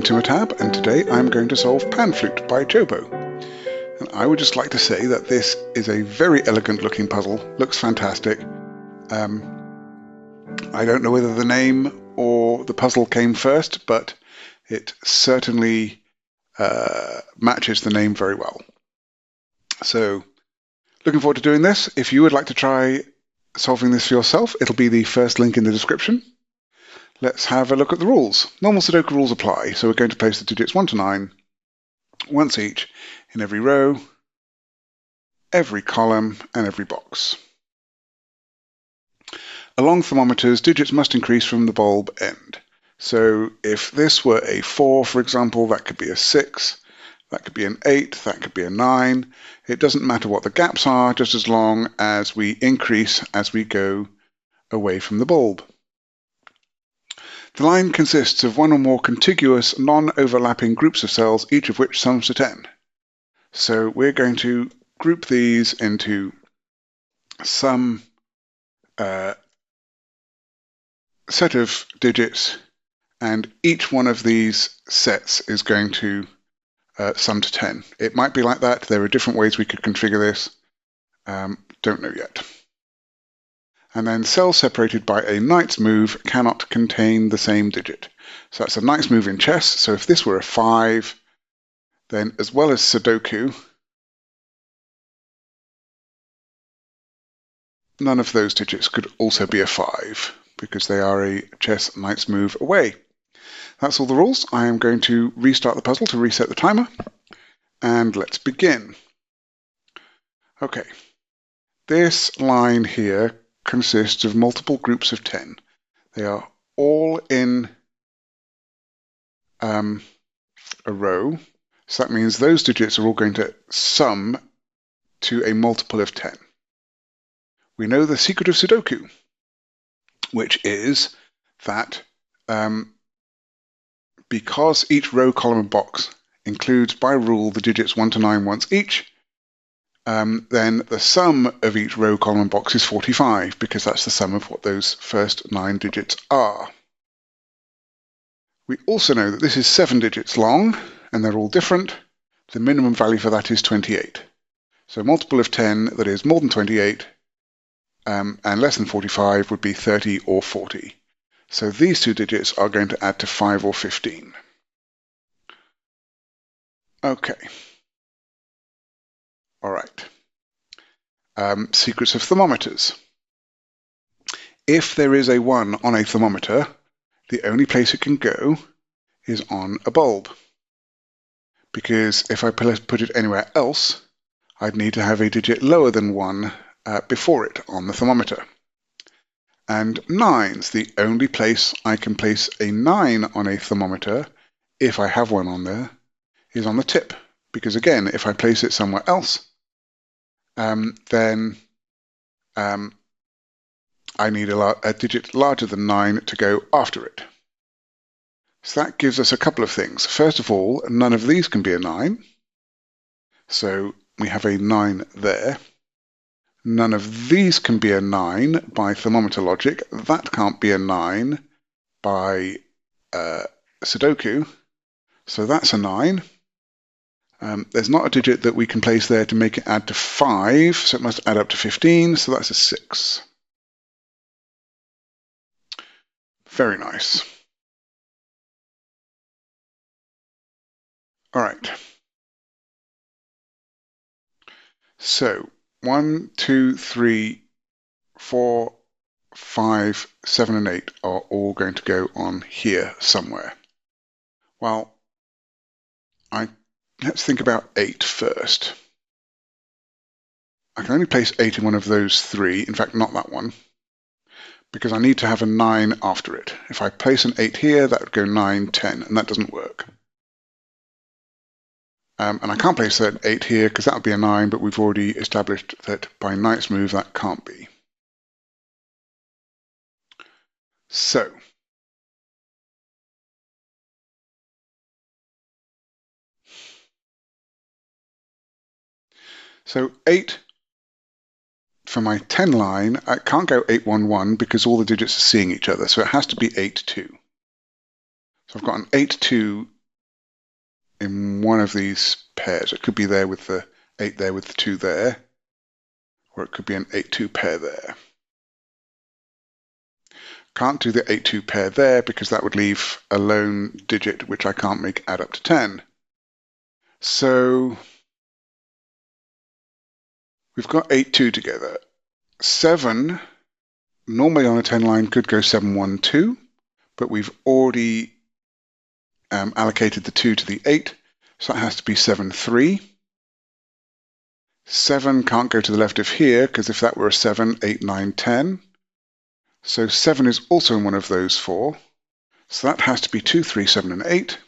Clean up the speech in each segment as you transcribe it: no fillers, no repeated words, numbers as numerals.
I'm Timotab, and today I'm going to solve Pan Flute by Jobo. And I would just like to say that this is a very elegant looking puzzle, looks fantastic. I don't know whether the name or the puzzle came first, but it certainly matches the name very well. So, looking forward to doing this. If you would like to try solving this for yourself, it'll be the first link in the description. Let's have a look at the rules. Normal Sudoku rules apply, so we're going to place the digits 1 to 9, once each, in every row, every column, and every box. Along thermometers, digits must increase from the bulb end. So if this were a 4, for example, that could be a 6, that could be an 8, that could be a 9. It doesn't matter what the gaps are, just as long as we increase as we go away from the bulb. The line consists of one or more contiguous, non-overlapping groups of cells, each of which sums to 10. So we're going to group these into some set of digits, and each one of these sets is going to sum to 10. It might be like that. There are different ways we could configure this. Don't know yet. And then cells separated by a knight's move cannot contain the same digit. So that's a knight's move in chess. So if this were a 5, then as well as sudoku, none of those digits could also be a 5 because they are a chess knight's move away. That's all the rules. I am going to restart the puzzle to reset the timer, and let's begin. Okay, this line here consists of multiple groups of 10. They are all in a row, so that means those digits are all going to sum to a multiple of 10. We know the secret of Sudoku, which is that because each row, column, and box includes, by rule, the digits 1 to 9 once each, then the sum of each row, column, and box is 45, because that's the sum of what those first 9 digits are. We also know that this is 7 digits long, and they're all different. The minimum value for that is 28. So a multiple of 10 that is more than 28 and less than 45 would be 30 or 40. So these two digits are going to add to 5 or 15. Okay. All right. Secrets of thermometers. If there is a 1 on a thermometer, the only place it can go is on a bulb. Because if I put it anywhere else, I'd need to have a digit lower than 1 before it on the thermometer. And 9's the only place I can place a 9 on a thermometer, if I have one on there, is on the tip. Because again, if I place it somewhere else, then I need a digit larger than 9 to go after it. So that gives us a couple of things. First of all, none of these can be a 9. So we have a 9 there. None of these can be a 9 by thermometer logic. That can't be a 9 by Sudoku. So that's a 9. There's not a digit that we can place there to make it add to 5, so it must add up to 15, so that's a 6. Very nice. All right. So 1, 2, 3, 4, 5, 7, and 8 are all going to go on here somewhere. Well, let's think about 8 first. I can only place 8 in one of those 3, in fact not that one, because I need to have a 9 after it. If I place an 8 here, that would go 9, 10, and that doesn't work. And I can't place an 8 here because that would be a 9, but we've already established that by knight's move that can't be. So So 8 for my 10 line, I can't go 8, 1, 1 because all the digits are seeing each other, so it has to be 8, 2. So I've got an 8, 2 in one of these pairs. It could be there with the 8 there with the 2 there, or it could be an 8-2 pair there. Can't do the 8-2 pair there because that would leave a lone digit which I can't make add up to 10. So we've got 8-2 together. 7, normally on a 10 line, could go 7-1-2, but we've already allocated the 2 to the 8, so that has to be 7-3. 7 can't go to the left of here, because if that were a 7, 8, 9, 10. So 7 is also in one of those 4. So that has to be 2, 3, 7, and 8.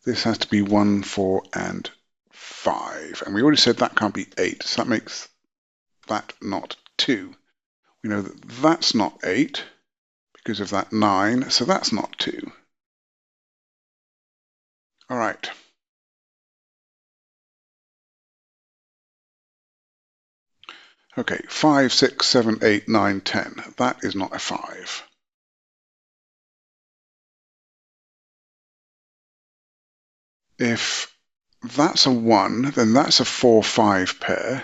This has to be 1, 4, and 5. And we already said that can't be 8, so that makes that not 2. We know that that's not 8 because of that 9, so that's not 2. All right. Okay, 5, 6, 7, 8, 9, 10. That is not a 5. If that's a 1, then that's a 4, 5 pair.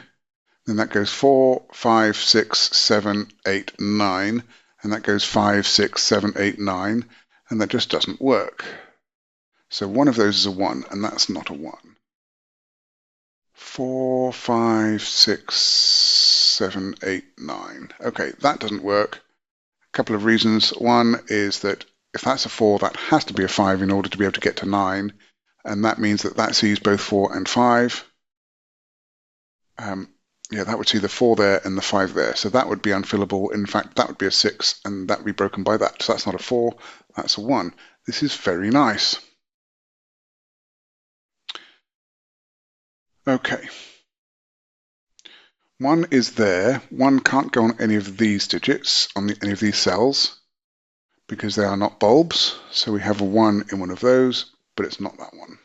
Then that goes 4, 5, 6, 7, 8, 9. And that goes 5, 6, 7, 8, 9. And that just doesn't work. So one of those is a 1, and that's not a 1. 4, 5, 6, 7, 8, 9. Okay, that doesn't work. A couple of reasons. One is that if that's a 4, that has to be a 5 in order to be able to get to 9. And that means that that sees both 4 and 5. Yeah, that would see the 4 there and the 5 there. So that would be unfillable. In fact, that would be a 6, and that would be broken by that. So that's not a 4, that's a 1. This is very nice. Okay. 1 is there. 1 can't go on any of these digits, on any of these cells, because they are not bulbs. So we have a 1 in one of those, but it's not that one.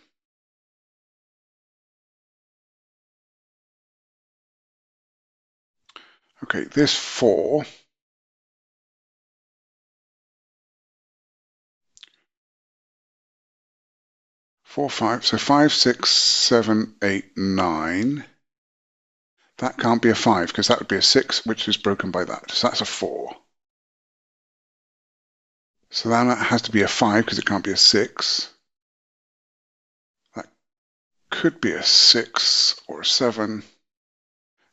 Okay, this 4 4, 5, so 5, 6, 7, 8, 9. That can't be a 5 because that would be a 6, which is broken by that. So that's a 4. So then that has to be a 5 because it can't be a 6. That could be a 6 or a 7,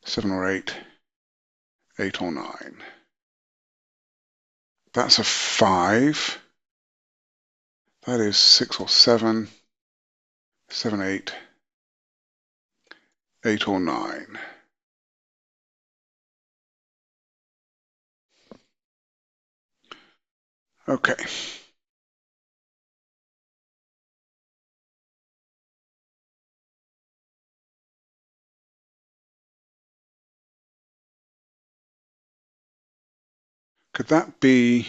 7 or 8, 8 or 9. That's a 5. That is 6 or 7, 7, 8, 8 or 9. Okay. Could that be...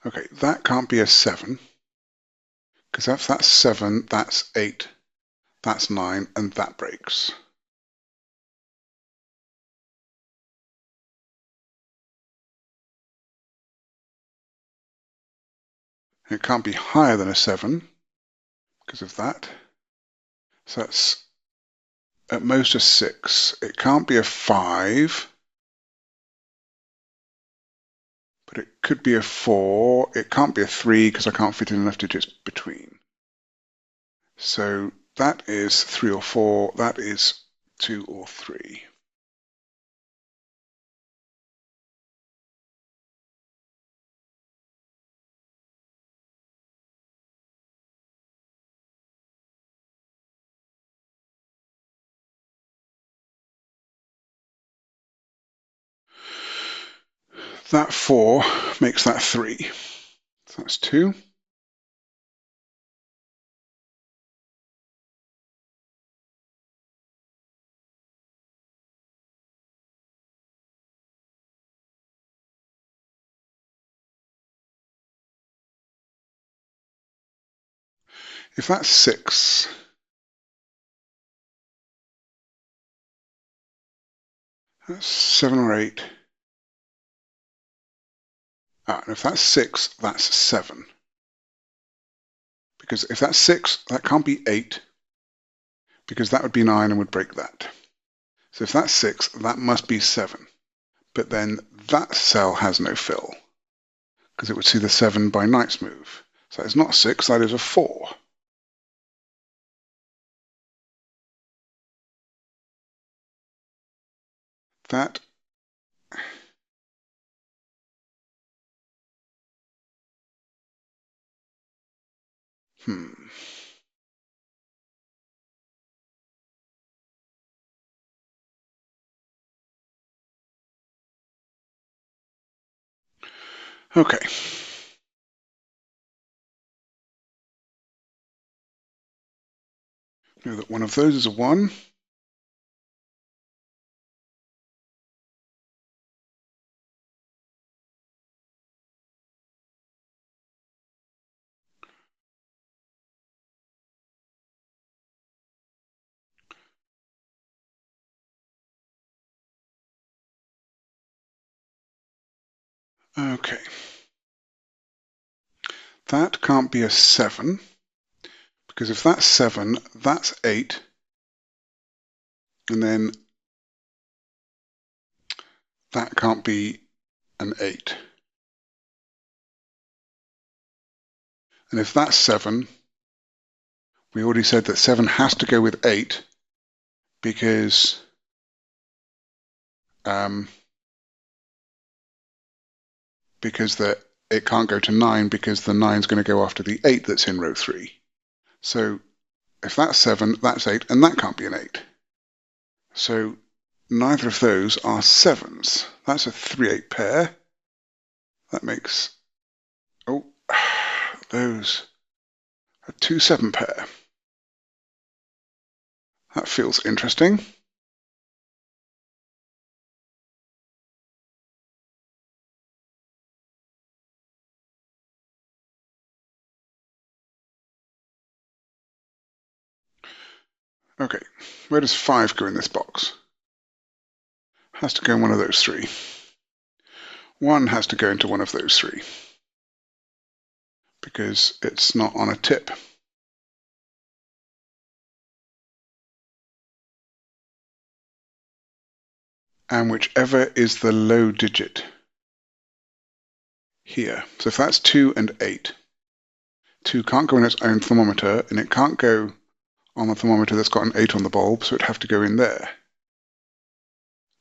Okay, that can't be a 7, because if that's 7, that's 8, that's 9, and that breaks. It can't be higher than a 7 because of that. So that's at most a 6. It can't be a 5, but it could be a 4. It can't be a 3 because I can't fit in enough digits between. So that is 3 or 4. That is 2 or 3. That 4 makes that 3. So that's 2. If that's 6, that's 7 or 8, And if that's 6, that's 7. Because if that's 6, that can't be 8, because that would be 9 and would break that. So if that's 6, that must be 7. But then that cell has no fill, because it would see the 7 by knight's move. So it's not 6, that is a 4. That Okay. Know that one of those is a 1. Okay. That can't be a 7, because if that's 7, that's 8. And then that can't be an 8. And if that's 7, we already said that 7 has to go with 8, because it can't go to 9, because the 9 is going to go after the 8 that's in row 3. So if that's 7, that's 8, and that can't be an 8. So neither of those are 7s. That's a 3-8 pair. That makes, those a 2-7 pair. That feels interesting. Okay, where does 5 go in this box? Has to go in one of those 3. 1 has to go into one of those 3, because it's not on a tip. And whichever is the low digit here. So if that's 2 and 8, 2 can't go in its own thermometer, and it can't go on the thermometer that's got an 8 on the bulb, so it'd have to go in there.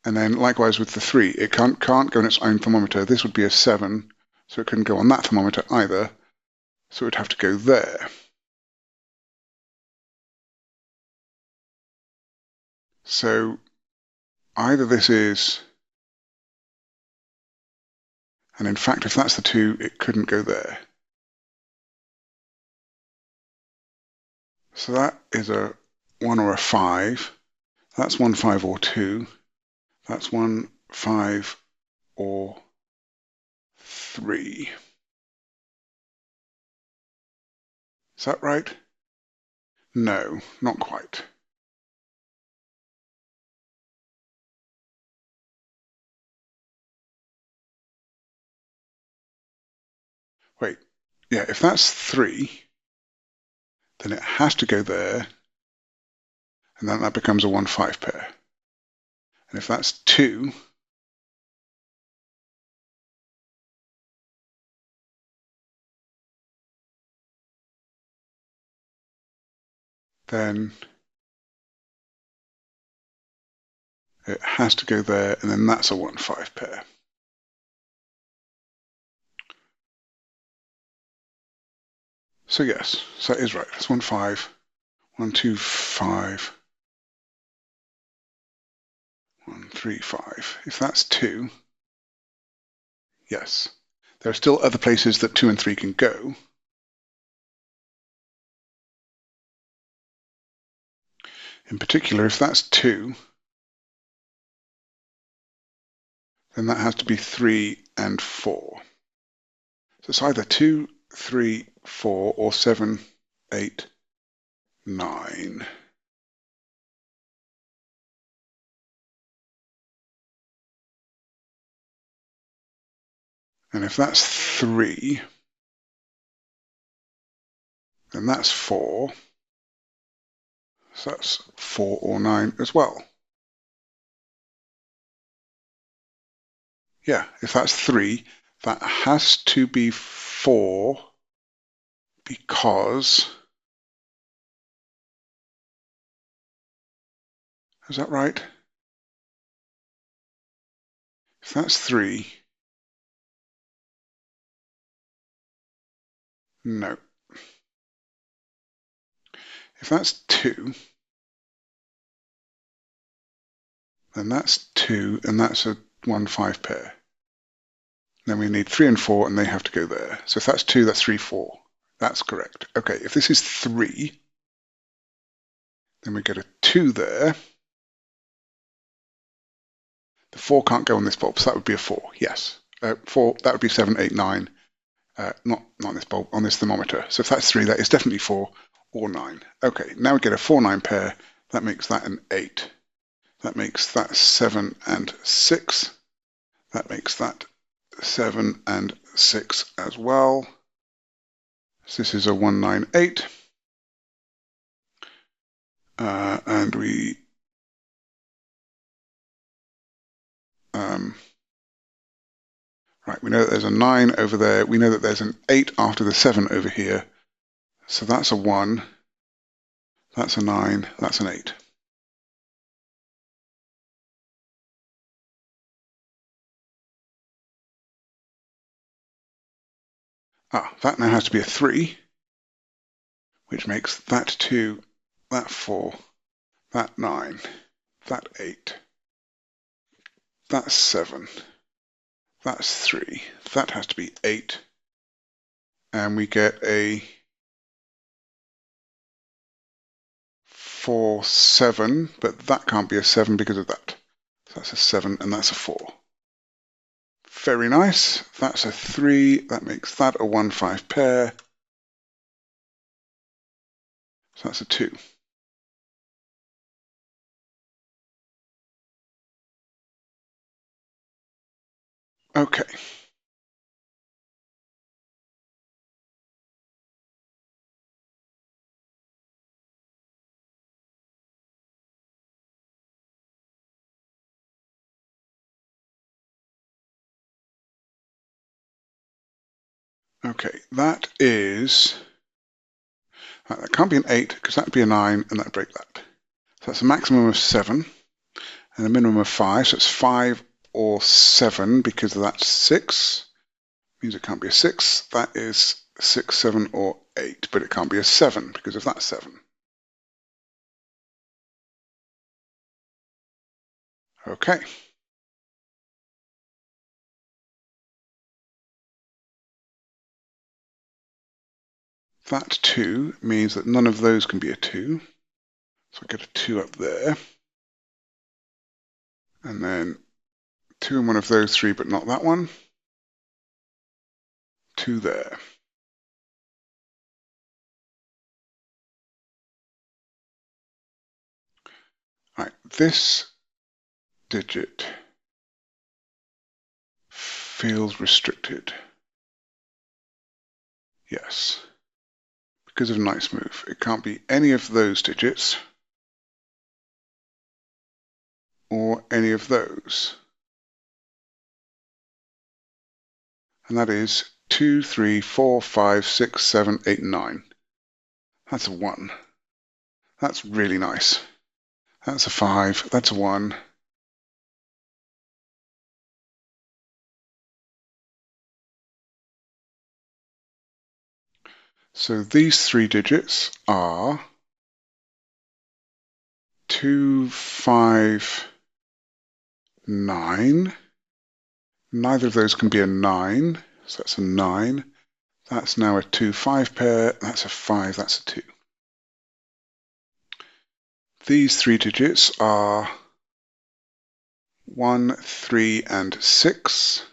And then likewise with the 3, it can't go in its own thermometer. This would be a 7, so it couldn't go on that thermometer either, so it would have to go there. So either this is, and in fact, if that's the 2, it couldn't go there. So that is a 1 or a 5. That's 1, 5, or 2. That's 1, 5, or 3. Is that right? No, not quite. Wait, yeah, if that's 3, then it has to go there, and then that becomes a 1, 5 pair. And if that's 2, then it has to go there, and then that's a 1, 5 pair. So yes, so that is right. That's 1, 5, 1, 2, 5, 1, 3, 5. If that's 2, yes. There are still other places that 2 and 3 can go. In particular, if that's 2, then that has to be 3 and 4. So it's either 2, 3, 4, or 7, 8, 9. And if that's 3, then that's 4. So that's 4 or 9 as well. Yeah, if that's 3, that has to be 4 because... Is that right? If that's 3, no. If that's 2, then that's 2, and that's a 1-5 pair. Then we need 3 and 4, and they have to go there. So if that's 2, that's 3, 4. That's correct. Okay, if this is 3, then we get a 2 there. The 4 can't go on this bulb, so that would be a 4, yes. 4, that would be 7, 8, 9. Not on this bulb, on this thermometer. So if that's 3, that is definitely 4 or 9. Okay, now we get a 4, 9 pair. That makes that an 8. That makes that 7 and 6. That makes that 7 and 6 as well. So this is a 1, 9, 8. And we right, we know that there's a 9 over there. We know that there's an 8 after the 7 over here. So that's a 1. That's a 9. That's an 8. That now has to be a 3, which makes that 2, that 4, that 9, that 8, that's 7, that's 3. That has to be 8. And we get a 4, 7, but that can't be a 7 because of that. So that's a 7, and that's a 4. Very nice. That's a 3. That makes that a 1, 5 pair. So that's a 2. Okay. Okay, that can't be an 8 because that would be a 9 and that would break that. So that's a maximum of 7 and a minimum of 5. So it's 5 or 7 because that's 6. Means it can't be a 6. That is 6, 7 or 8, but it can't be a 7 because of that 7. Okay. That 2 means that none of those can be a 2. So I get a 2 up there. And then 2 in one of those 3, but not that one. 2 there. Right, this digit feels restricted. Yes, because of nice move. It can't be any of those digits or any of those. And that is 2, 3, 4, 5, 6, 7, 8, 9. That's a 1. That's really nice. That's a 5. That's a 1. So these 3 digits are 2, 5, 9. Neither of those can be a 9, so that's a 9. That's now a 2, 5 pair. That's a 5. That's a 2. These 3 digits are 1, 3, and 6.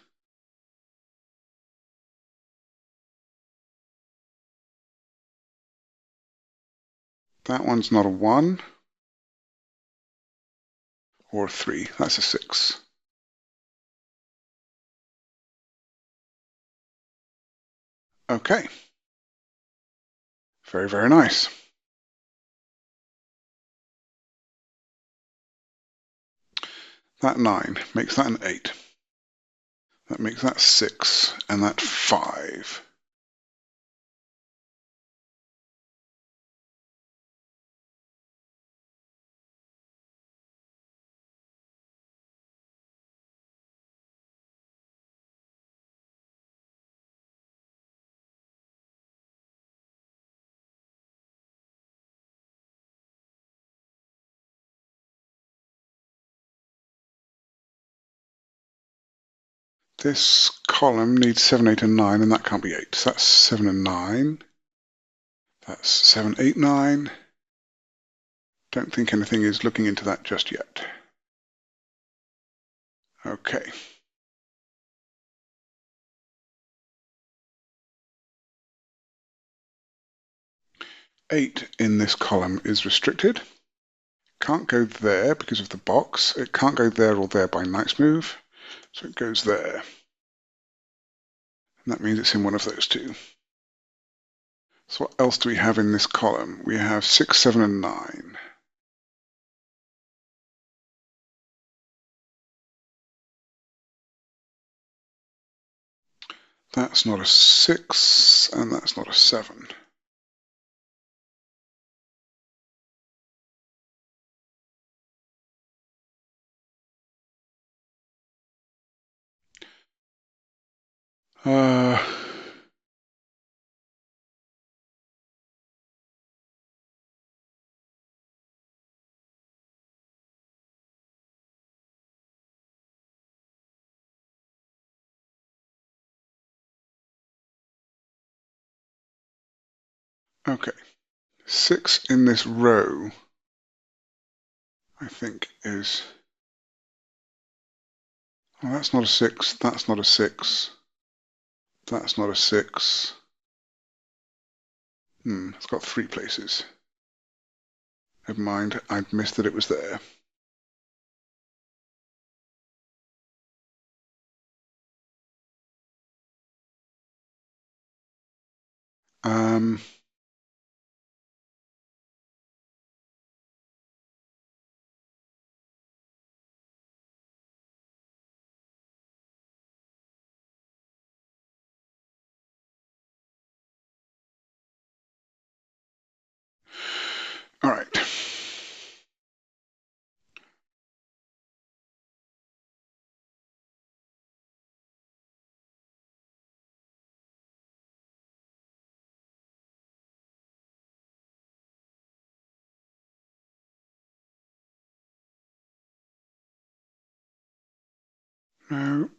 That one's not a 1 or a 3. That's a 6. Okay. Very, very nice. That 9 makes that an 8. That makes that 6, and that 5. This column needs 7, 8, and 9, and that can't be 8. So that's 7 and 9. That's 7, 8, 9. Don't think anything is looking into that just yet. Okay. 8 in this column is restricted. Can't go there because of the box. It can't go there or there by nice move. So it goes there. And that means it's in one of those two. So what else do we have in this column? We have 6, 7, and 9. That's not a 6, and that's not a 7. Okay. 6 in this row, I think, is... Oh, that's not a 6, that's not a 6, that's not a 6. It's got 3 places. Never mind, I missed that it was there. All right. No.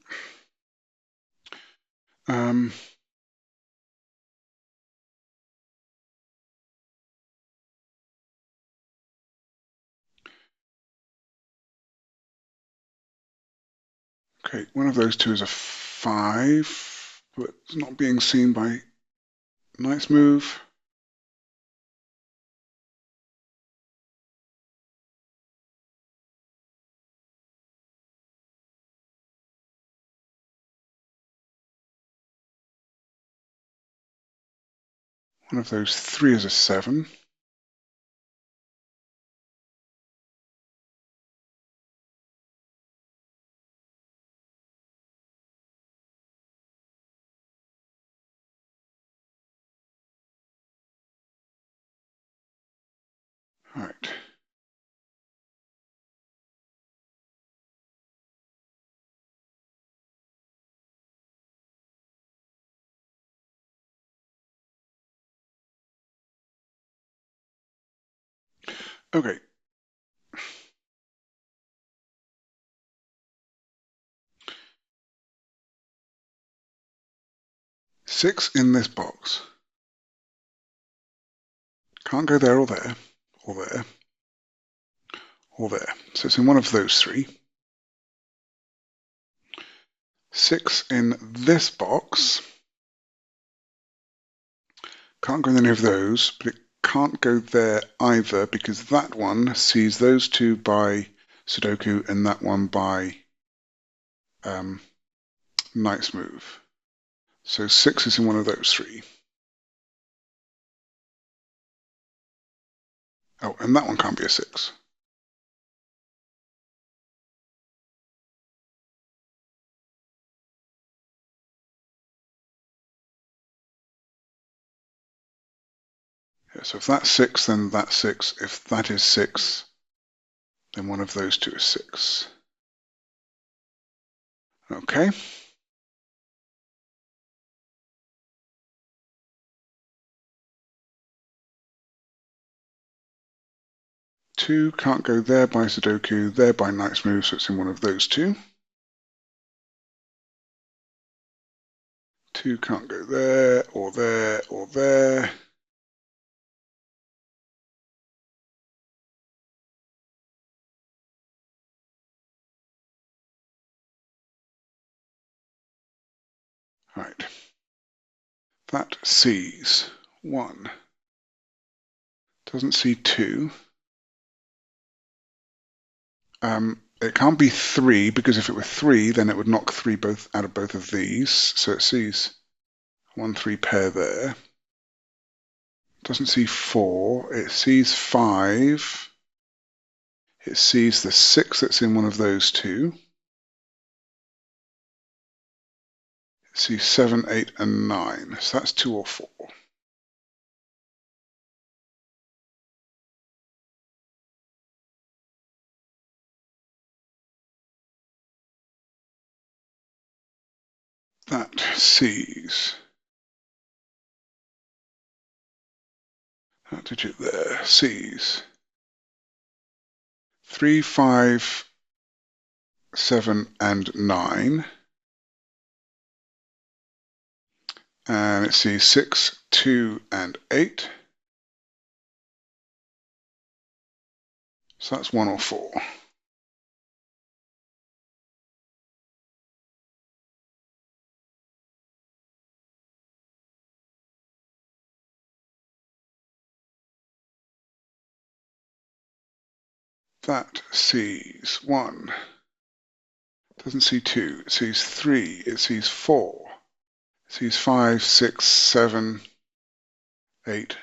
Okay, one of those two is a 5, but it's not being seen by nice move. One of those 3 is a 7. All right. Okay. Six in this box. Can't go there or there, or there, or there. So it's in one of those 3. 6 in this box. Can't go in any of those, but it can't go there either because that one sees those 2 by sudoku and that one by knight's move. So 6 is in one of those three. Oh, and that one can't be a 6. Yeah, so if that's 6, then that's 6. If that is 6, then one of those two is 6. Okay. Two can't go there by sudoku, there by knight's move, so it's in one of those two. Two can't go there, or there, or there. Right. That sees 1. Doesn't see 2. It can't be 3, because if it were 3, then it would knock 3 both out of both of these. So it sees 1, 3 pair there. Doesn't see 4. It sees 5. It sees the 6 that's in one of those two. It sees 7, 8, and 9. So that's 2 or 4. That sees that digit there, sees 3, 5, 7, and 9. And it sees 6, 2, and 8. So that's 1 or 4. That sees 1. Doesn't see 2. It sees 3. It sees 4. It sees 5, 6, 7, 8,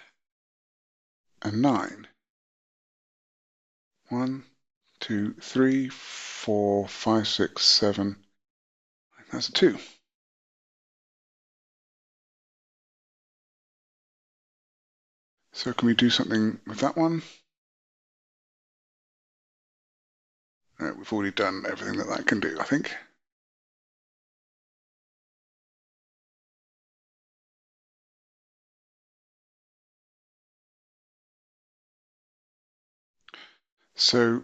and 9. 1, 2, 3, 4, 5, 6, 7. That's a 2. So can we do something with that one? No, we've already done everything that that can do, I think. So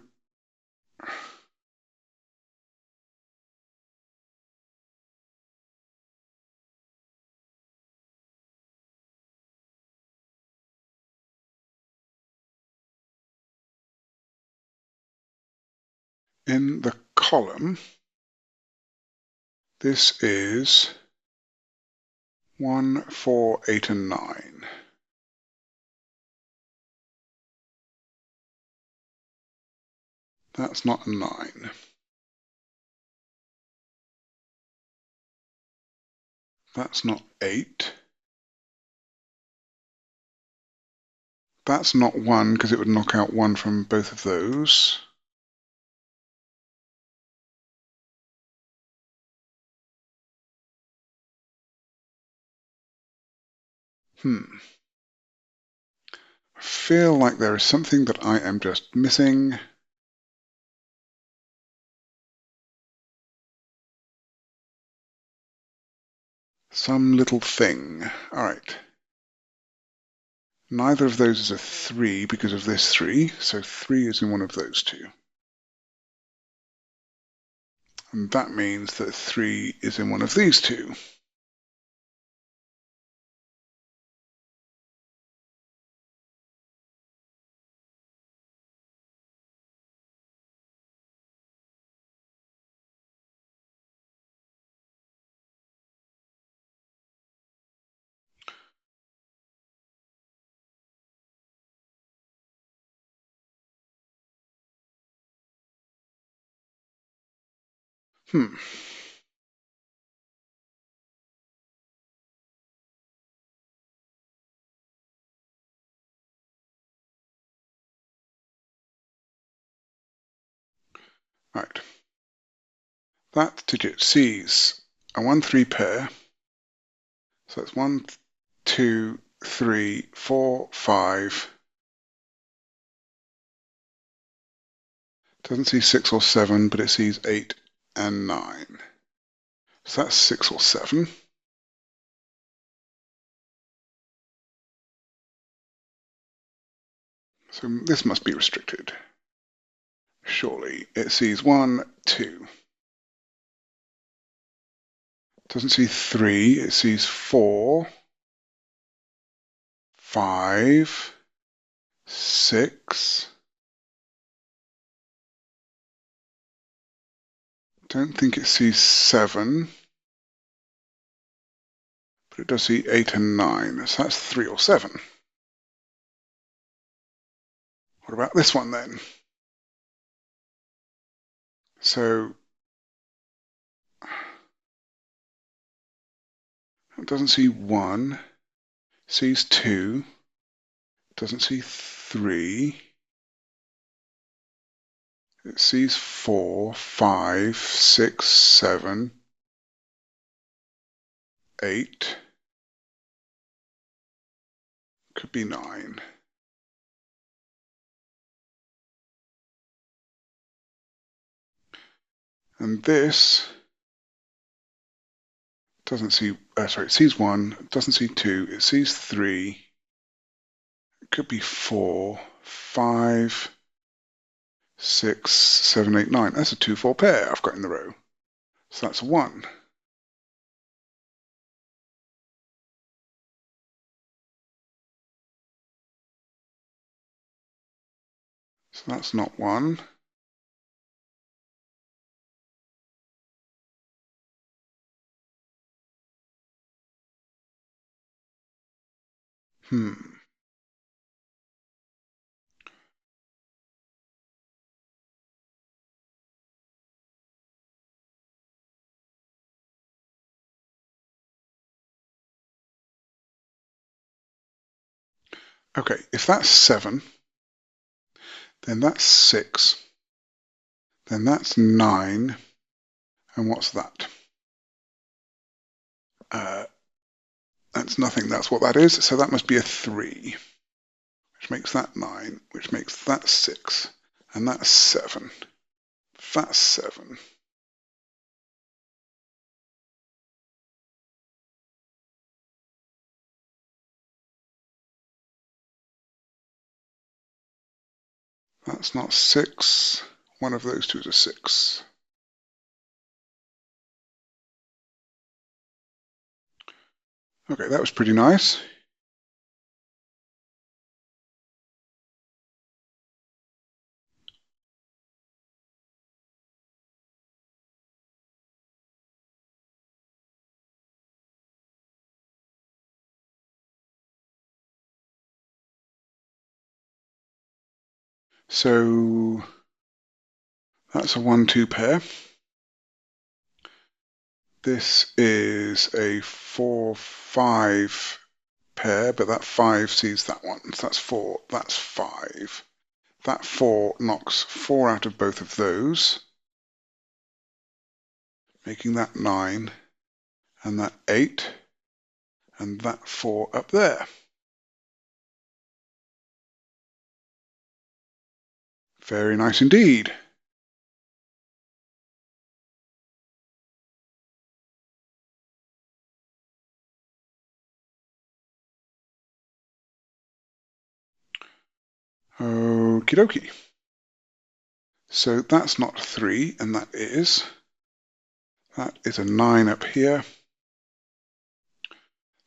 in the column, this is 1, 4, 8, and 9. That's not a 9. That's not 8. That's not 1, because it would knock out 1 from both of those. I feel like there is something that I am just missing. Some little thing. All right. Neither of those is a 3 because of this 3, so 3 is in one of those two. And that means that 3 is in one of these two. Hmm. Right. That digit sees a 1-3 pair. So it's 1, 2, 3, 4, 5. Doesn't see 6 or 7, but it sees 8 and 9. So that's 6 or 7. So this must be restricted. Surely it sees 1, 2. Doesn't see 3, it sees 4, 5, 6. Don't think it sees 7, but it does see 8 and 9. So that's 3 or 7. What about this one then? So it doesn't see 1, sees 2, doesn't see 3, it sees 4, 5, 6, 7, 8, could be 9. And this doesn't see, it sees 1, doesn't see 2, it sees 3, it could be 4, 5, 6, 7, 8, 9. That's a 2, 4 pair I've got in the row. So that's 1. So that's not 1. Okay, if that's 7, then that's 6, then that's 9, and what's that? That's nothing, that's what that is, so that must be a 3, which makes that 9, which makes that 6, and that's 7. That's 7. That's not 6. One of those two is a 6. Okay, that was pretty nice. So that's a 1-2 pair. This is a 4-5 pair, but that 5 sees that one. So that's 4, that's 5. That 4 knocks 4 out of both of those, making that 9, and that 8, and that 4 up there. Very nice indeed. Okie dokie. So that's not 3, and that is a 9 up here.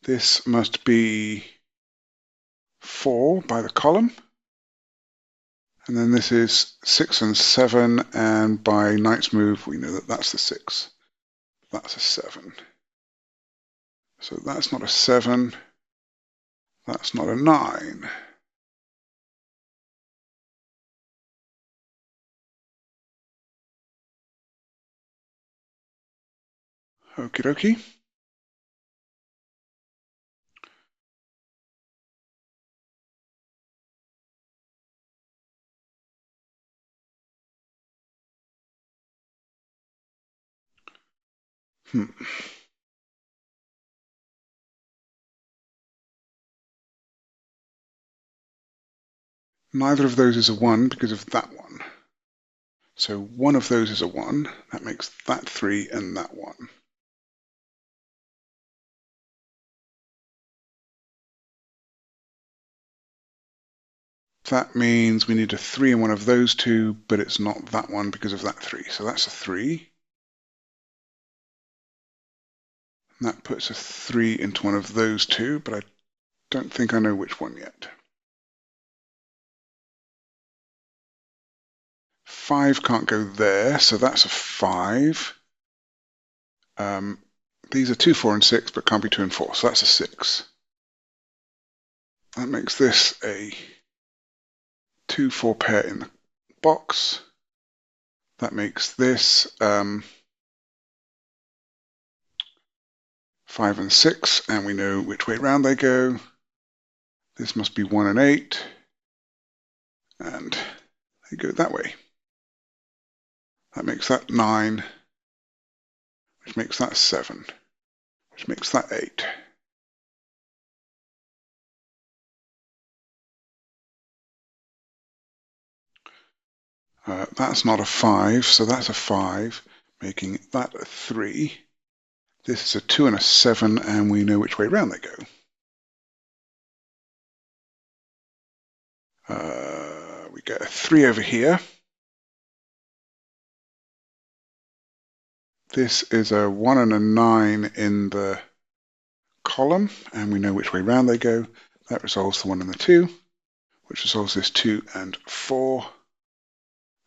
This must be 4 by the column. And then this is 6 and 7, and by knight's move, we know that that's the 6. That's a 7. So that's not a 7. That's not a 9. Okie dokie. Neither of those is a 1 because of that one. So one of those is a 1. That makes that 3 and that 1. That means we need a 3 in one of those two, but it's not that one because of that 3. So that's a 3. And that puts a 3 into one of those two, but I don't think I know which one yet. 5 can't go there, so that's a 5. These are 2, 4, and 6, but can't be 2 and 4, so that's a 6. That makes this a 2, 4 pair in the box. That makes this 5 and 6, and we know which way round they go. This must be 1 and 8, and they go that way. That makes that 9, which makes that 7, which makes that 8. That's not a 5, so that's a 5, making that a 3. This is a 2 and a 7, and we know which way round they go. We get a 3 over here. This is a 1 and a 9 in the column, and we know which way round they go. That resolves the 1 and the 2, which resolves this 2 and 4,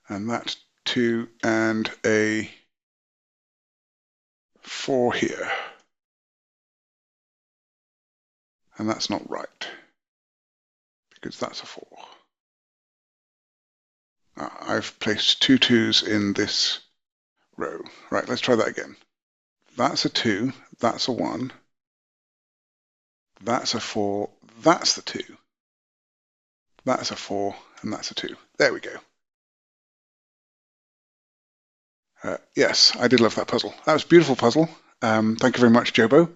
and that 2 and a 4 here. And that's not right, because that's a 4. I've placed 2 2s in this row. Right, let's try that again. That's a 2, that's a 1, that's a 4, that's the 2, that's a 4, and that's a 2. There we go. Yes, I did love that puzzle. That was a beautiful puzzle. Thank you very much, Jobo.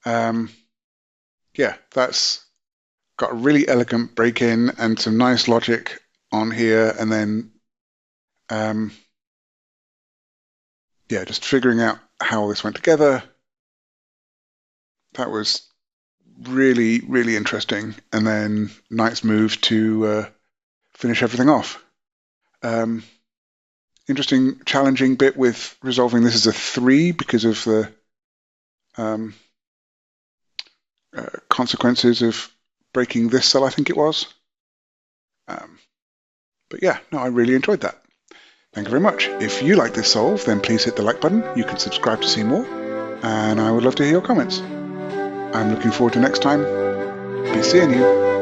Yeah, that's got a really elegant break-in and some nice logic on here, and then yeah, just figuring out how all this went together. That was really, really interesting. And then Knight's move to finish everything off. Interesting, challenging bit with resolving this as a 3 because of the consequences of breaking this cell, I think it was. But yeah, no, I really enjoyed that. Thank you very much. If you like this solve, then please hit the like button. You can subscribe to see more, and I would love to hear your comments. I'm looking forward to next time. Be seeing you.